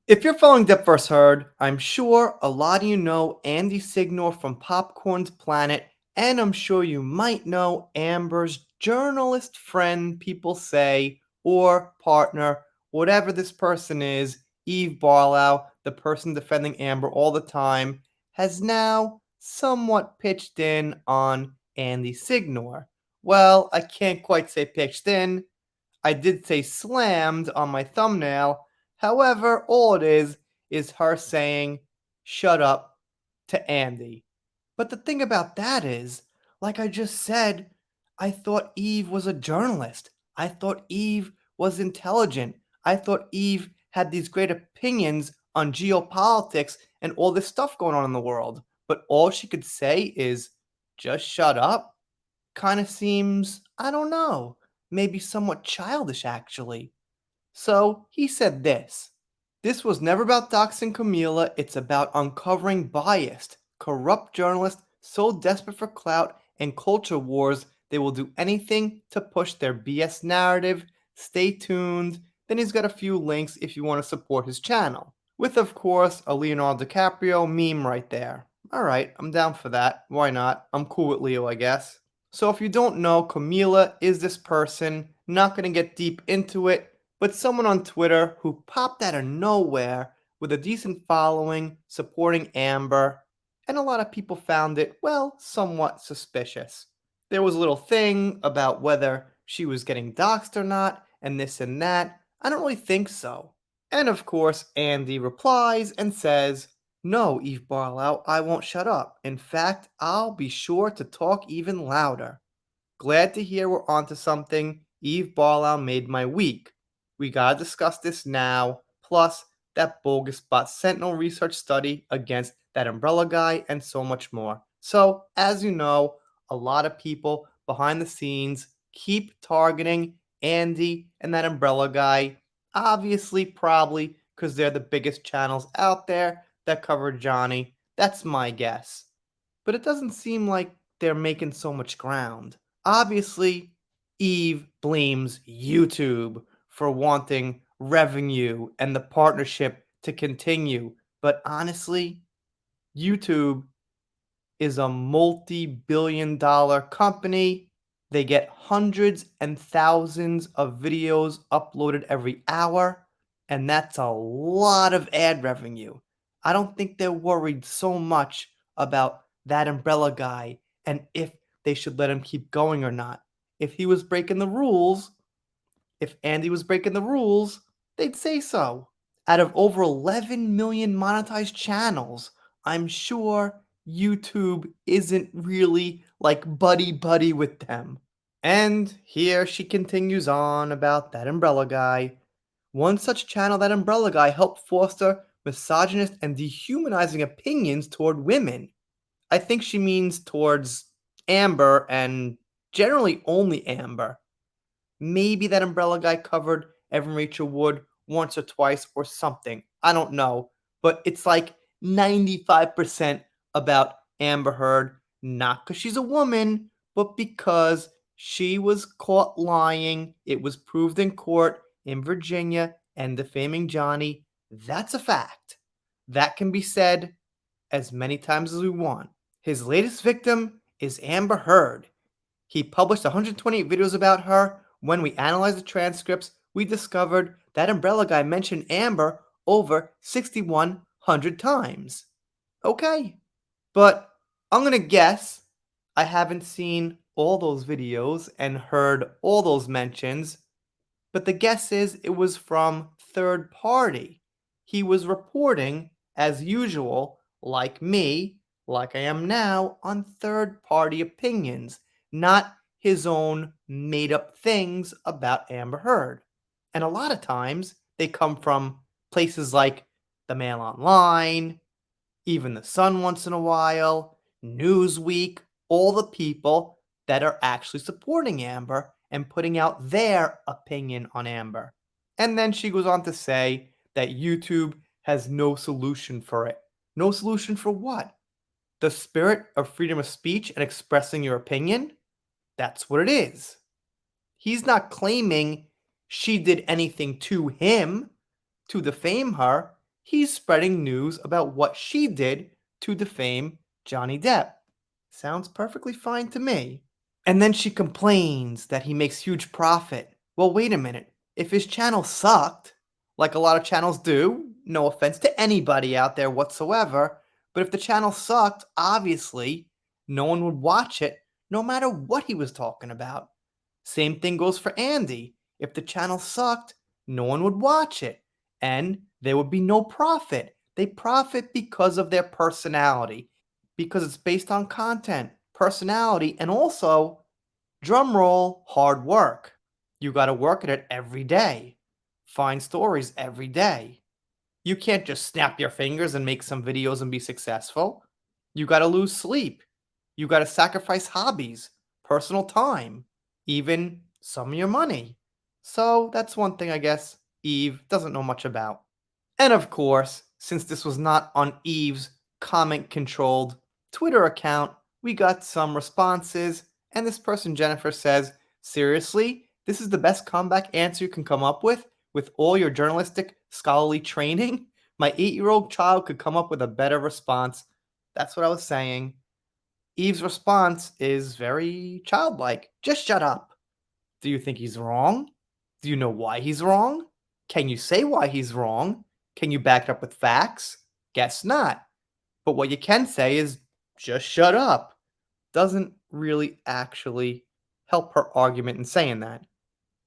If you're following Dip First Heard, I'm sure a lot of you know Andy Signore from Popcorn's Planet, and I'm sure you might know Amber's journalist friend, people say, or partner, whatever this person is, Eve Barlow, the person defending Amber all the time, has now somewhat pitched in on Andy Signore. Well, I can't quite say pitched in. I did say slammed on my thumbnail. However, all it is her saying, shut up to Andy. But the thing about that is, like I just said, I thought Eve was a journalist. I thought Eve was intelligent. I thought Eve had these great opinions on geopolitics and all this stuff going on in the world. But all she could say is, just shut up? Kind of seems, I don't know, maybe somewhat childish actually. So he said this was never about doxing Camila, it's about uncovering biased, corrupt journalists so desperate for clout and culture wars they will do anything to push their BS narrative. Stay tuned. Then he's got a few links if you want to support his channel. With, of course, a Leonardo DiCaprio meme right there. Alright, I'm down for that. Why not? I'm cool with Leo, I guess. So if you don't know, Camila is this person, not gonna get deep into it, but someone on Twitter who popped out of nowhere with a decent following supporting Amber, and a lot of people found it, well, somewhat suspicious. There was a little thing about whether she was getting doxxed or not, and this and that. I don't really think so. And of course, Andy replies and says, no, Eve Barlow, I won't shut up. In fact, I'll be sure to talk even louder. Glad to hear we're onto something. Eve Barlow made my week. We gotta discuss this now. Plus, that bogus bot Sentinel research study against that umbrella guy and so much more. So, as you know, a lot of people behind the scenes keep targeting Andy and that umbrella guy. Obviously, probably because they're the biggest channels out there that cover Johnny. That's my guess. But it doesn't seem like they're making so much ground. Obviously, Eve blames YouTube for wanting revenue and the partnership to continue. But honestly, YouTube is a multi-billion-dollar company. They get hundreds and thousands of videos uploaded every hour, and that's a lot of ad revenue. I don't think they're worried so much about that umbrella guy and if they should let him keep going or not. If he was breaking the rules, if Andy was breaking the rules, they'd say so. Out of over 11 million monetized channels, I'm sure YouTube isn't really like buddy buddy with them. And here she continues on about that umbrella guy. One such channel, that umbrella guy, helped foster misogynist and dehumanizing opinions toward women. I think she means towards Amber and generally only Amber. Maybe that umbrella guy covered Evan Rachel Wood once or twice or something. I don't know. But it's like 95% about Amber Heard, not because she's a woman, but because she was caught lying. It was proved in court in Virginia and defaming Johnny. That's a fact. That can be said as many times as we want. His latest victim is Amber Heard. He published 128 videos about her. When we analyzed the transcripts, we discovered that umbrella guy mentioned Amber over 6,100 times. Okay, but I'm gonna guess I haven't seen all those videos and heard all those mentions, but the guess is it was from third party. He was reporting, as usual, like me, like I am now, on third party opinions, not his own made up things about Amber Heard. And a lot of times they come from places like the Mail Online, even the Sun once in a while, Newsweek, all the people that are actually supporting Amber and putting out their opinion on Amber. And then she goes on to say that YouTube has no solution for it. No solution for what? The spirit of freedom of speech and expressing your opinion? That's what it is. He's not claiming she did anything to him to defame her. he's spreading news about what she did to defame Johnny Depp. Sounds perfectly fine to me. And then she complains that he makes huge profit. Well, wait a minute. If his channel sucked, like a lot of channels do, no offense to anybody out there whatsoever, but if the channel sucked, obviously, no one would watch it no matter what he was talking about. Same thing goes for Andy. If the channel sucked, no one would watch it, and there would be no profit. They profit because of their personality, because it's based on content, personality, and also, drum roll, hard work. You got to work at it every day. Find stories every day. You can't just snap your fingers and make some videos and be successful. You got to lose sleep. You got to sacrifice hobbies, personal time, even some of your money. So that's one thing I guess Eve doesn't know much about. And of course, since this was not on Eve's comment controlled Twitter account, we got some responses. And this person, Jennifer, says, seriously, this is the best comeback answer you can come up with all your journalistic scholarly training? My 8-year-old child could come up with a better response. That's what I was saying. Eve's response is very childlike. Just shut up. Do you think he's wrong? Do you know why he's wrong? Can you say why he's wrong? Can you back it up with facts? Guess not. But what you can say is just shut up. Doesn't really actually help her argument in saying that.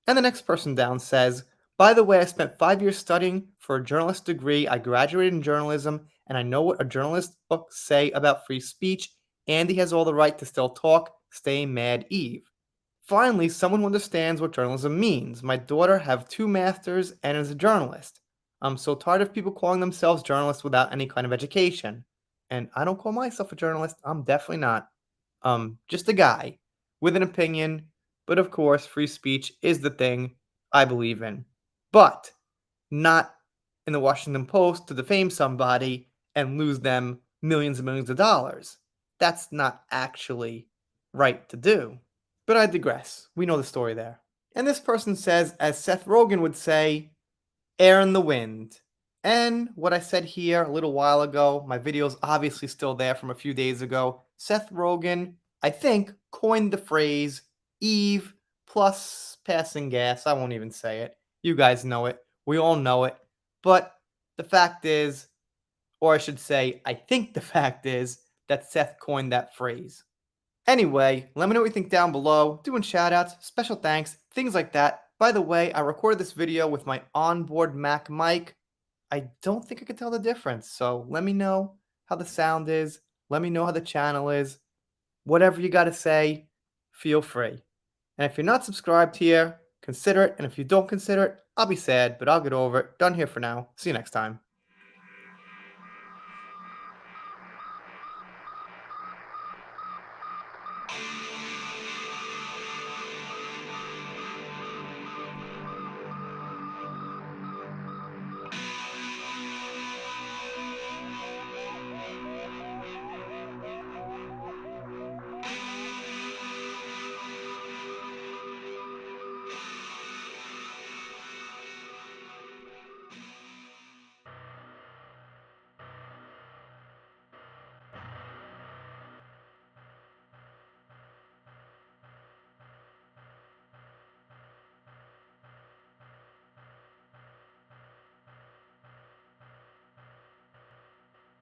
And the next person down says, by the way, I spent 5 years studying for a journalist degree. I graduated in journalism, and I know what a journalist books say about free speech. Andy has all the right to still talk. Stay mad, Eve. Finally, someone who understands what journalism means. My daughter have 2 masters and is a journalist. I'm so tired of people calling themselves journalists without any kind of education. And I don't call myself a journalist. I'm definitely not. Just a guy with an opinion. But of course, free speech is the thing I believe in. But not in the Washington Post to defame somebody and lose them millions and millions of dollars. That's not actually right to do. But I digress. We know the story there. And this person says, as Seth Rogen would say, air in the wind. And what I said here a little while ago, my video is obviously still there from a few days ago. Seth Rogen, I think, coined the phrase Eve plus passing gas. I won't even say it. You guys know it. We all know it. But the fact is, or I should say, I think the fact is that Seth coined that phrase. Anyway, let me know what you think down below. Doing shoutouts, special thanks, things like that. By the way, I recorded this video with my onboard Mac mic. I don't think I can tell the difference, so let me know how the sound is. Let me know how the channel is. Whatever you got to say, feel free. And if you're not subscribed here, consider it. And if you don't consider it, I'll be sad, but I'll get over it. Done here for now. See you next time.